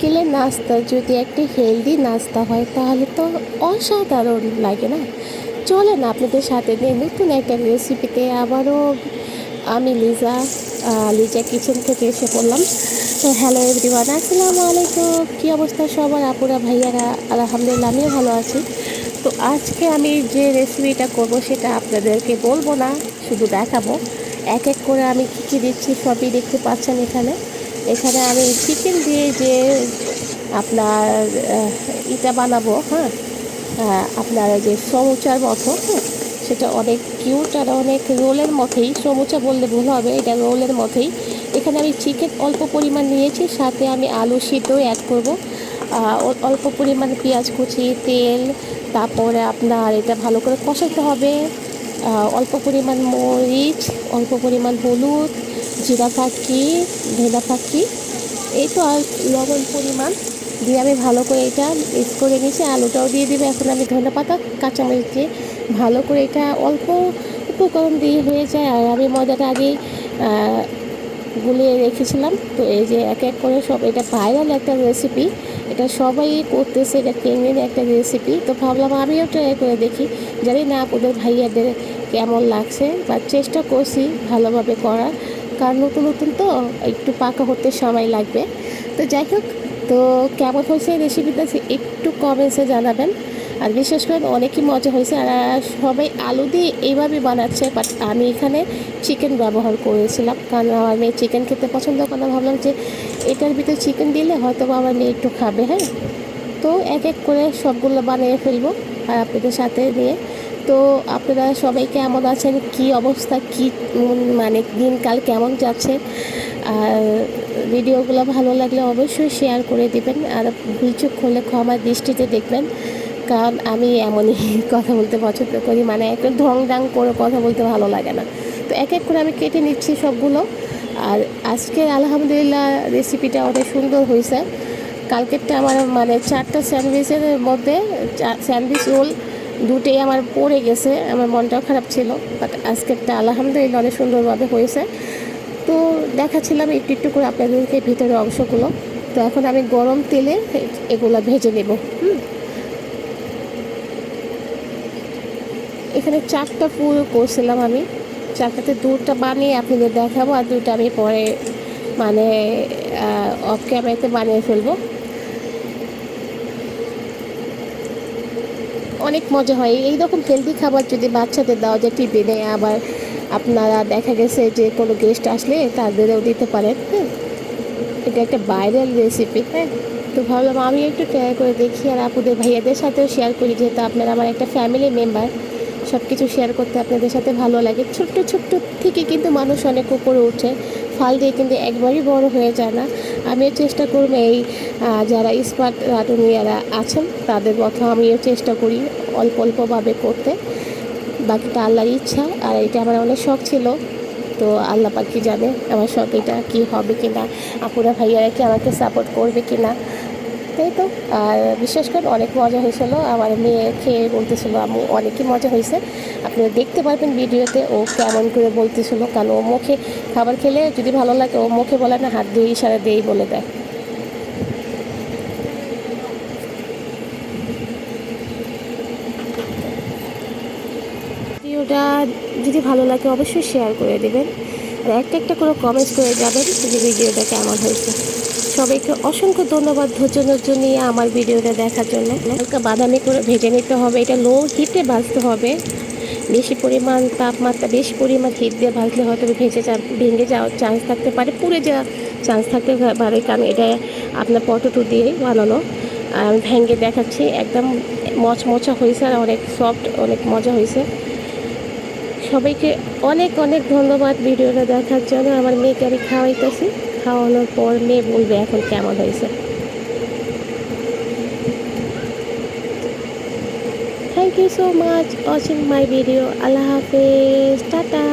বিকেলের নাস্তা যদি একটা হেলদি নাস্তা হয় তাহলে তো অসাধারণ লাগে না? চলেন আপনাদের সাথে নিয়ে নতুন একটা রেসিপিতে আবারও আমি লিজা কিচেন থেকে এসে পড়লাম। তো হ্যালো এভরিওয়ান, আসসালামু আলাইকুম। কী অবস্থা সবার আপুরা ভাইয়ারা? আলহামদুলিল্লাহ আমিও ভালো আছি। তো আজকে আমি যে রেসিপিটা করব সেটা আপনাদেরকে বলবো না, শুধু দেখাবো। এক এক করে আমি কী কী দিচ্ছি সবই দেখতে পাচ্ছেন এখানে। এখানে আমি চিকেন দিয়ে যে আপনার ইটা বানাবো, হ্যাঁ, আপনার যে সমুচার মতো, হ্যাঁ, সেটা অনেক কিউট আর অনেক রোলের মতোই। সমুচা বললে ভুল হবে, এটা রোলের মতোই। এখানে আমি চিকেন অল্প পরিমাণ নিয়েছি, সাথে আমি আলু সিদ্ধ অ্যাড করব, অল্প পরিমাণ পেঁয়াজ কুচি, তেল, তারপরে আপনার এটা ভালো করে কষাতে হবে। অল্প পরিমাণ মরিচ, অল্প পরিমাণ হলুদ, জিরা ফাঁকি, ধনে ফাঁকি, এই তো, আর লবণ পরিমাণ দিয়ে আমি ভালো করে এটা মিক্স করে নিয়েছি। আলুটাও দিয়ে দেবে। এখন আমি ধনেপাতা কাঁচামরিচ দিয়ে ভালো করে এটা অল্প উপকরণ দিয়ে হয়ে যায়। আর আমি ময়দাটা আগেই গুলিয়ে রেখেছিলাম। তো এই যে এক এক করে সব, এটা ভাইরাল একটা রেসিপি, এটা সবাই করতেছে, এটা ট্রেন্ডিং একটা রেসিপি। তো ভাবলাম আমিও ট্রাই করে দেখি, জানি না আপনাদের ভাইয়াদের কেমন লাগছে, বা চেষ্টা করছি ভালোভাবে করার, কারণ নতুন নতুন তো একটু পাকা হতে সময় লাগবে। তো যাই হোক, তো কেমন হয়েছে রেসিপিটা একটু কমেন্টসে জানাবেন। আর বিশেষ করে অনেকই মজা হয়েছে। আর সবাই আলু দিয়ে এইভাবে বানাচ্ছে, বাট আমি এখানে চিকেন ব্যবহার করেছিলাম, কারণ আমার মেয়ে চিকেন খেতে পছন্দ করে। ভাবলাম যে এটার ভিতরে চিকেন দিলে হয়তো আমার মেয়ে একটু খাবে, হ্যাঁ। তো এক এক করে সবগুলো বানিয়ে ফেলবো আর আপনাদের সাথে নিয়ে। তো আপনারা সবাই কেমন আছেন, কি অবস্থা, কি মানে দিনকাল কেমন যাচ্ছে? আর ভিডিওগুলো ভালো লাগলে অবশ্যই শেয়ার করে দিবেন। আর ভুল চুক করলে ক্ষমা দৃষ্টিতে দেখবেন, কারণ আমি এমনই কথা বলতে পছন্দ করি, মানে একটা ঢং ঢাং করে কথা বলতে ভালো লাগে না। তো এক এক করে আমি কেটে নিচ্ছি সবগুলো। আর আজকে আলহামদুলিল্লাহ রেসিপিটা অনেক সুন্দর হয়েছে। কালকেরটা আমার মানে 4টা স্যান্ডউইচের মধ্যে স্যান্ডউইচ রোল দুটোই আমার পড়ে গেছে, আমার মনটাও খারাপ ছিল। বাট আজকেরটা আলহামদুলিল্লাহ অনেক সুন্দরভাবে হয়েছে। তো দেখাচ্ছিলাম একটু একটু করে আপনাদেরকে ভিতরের অংশগুলো। তো এখন আমি গরম তেলে এগুলো ভেজে নেব। এখানে 4টা পুরো করছিলাম আমি, 4টাতে 2টা বানিয়ে আপনাদের দেখাবো, আর 2টা আমি পরে মানে অফ ক্যামেরাতে বানিয়ে ফেলবো। অনেক মজা হয় এই রকম হেলদি খাবার যদি বাচ্চাদের দেওয়া যায় টিফিনে। আবার আপনারা দেখা গেছে যে কোনো গেস্ট আসলে তাদেরও দিতে পারেন, হ্যাঁ। এটা একটা ভাইরাল রেসিপি, হ্যাঁ। তো ভাবলাম আমি একটু ট্রাই করে দেখি, আর আপুদের ভাইয়াদের সাথেও শেয়ার করি, যেহেতু আপনারা আমার একটা ফ্যামিলি মেম্বার। সব কিছু শেয়ার করতে আপনাদের সাথে ভালো লাগে। ছোট্ট ছোট্ট থেকে কিন্তু মানুষ অনেক উপরে উঠে, ফল দিয়ে কিন্তু একবারই বড় হয়ে যায় না। আমিও চেষ্টা করব এই যারা স্মার্ট রাঁধুনিয়ারা আছেন তাদের কথা আমিও চেষ্টা করি অল্প অল্পভাবে করতে। বাকিটা আল্লাহর ইচ্ছা। আর এটা আমার অনেক শখ ছিল, তো আল্লাহ পাক কি জানে আমার শখ এটা কি হবে কি না, আপুরা ভাইয়ারা কি আমাকে সাপোর্ট করবে কি না, তাই তো। আর বিশেষ করে অনেক মজা হয়েছিল, আমার মেয়ে খেয়ে বলতেছিল আম্মু অনেকই মজা হয়েছে। আপনারা দেখতে পারবেন ভিডিওতে ও কেমন করে বলতেছিল, কারণ ও মুখে খাবার খেলে যদি ভালো লাগে ও মুখে বলে না, হাত দিয়ে ইশারা দিয়েই বলে দেয়। ভিডিওটা যদি ভালো লাগে অবশ্যই শেয়ার করে দেবেন, আর একটা একটা করে কমেন্ট করে যাবেন যে ভিডিওটা কেমন হয়েছে। সবাইকে অসংখ্য ধন্যবাদ ধৈর্য নিয়ে আমার ভিডিওটা দেখার জন্য। হালকা বাদামি করে ভেজে নিতে হবে, এটা লো হিটে ভাজতে হবে। বেশি পরিমাণ তাপমাত্রা, বেশি পরিমাণ হিট দিয়ে ভাজলে হয়তো ভেঙে যাওয়ার চান্স থাকতে পারে, পুড়ে যাওয়ার চান্স থাকতে পারে, কারণ এটা আপনার পটেটো দিয়ে বানানো। আর আমি ভেঙে দেখাচ্ছি, একদম মচমচা হয়েছে আর অনেক সফট, অনেক মজা হয়েছে। সবাইকে অনেক অনেক ধন্যবাদ ভিডিওটা দেখার জন্য। আমার মেয়েকে আমি খাওয়াইতেছি, খাওয়ানোর পর মেয়ে বলবে এখন কেমন হয়েছে। Thank you so much watching my video. আল্লাহ হাফেজ, টাটা।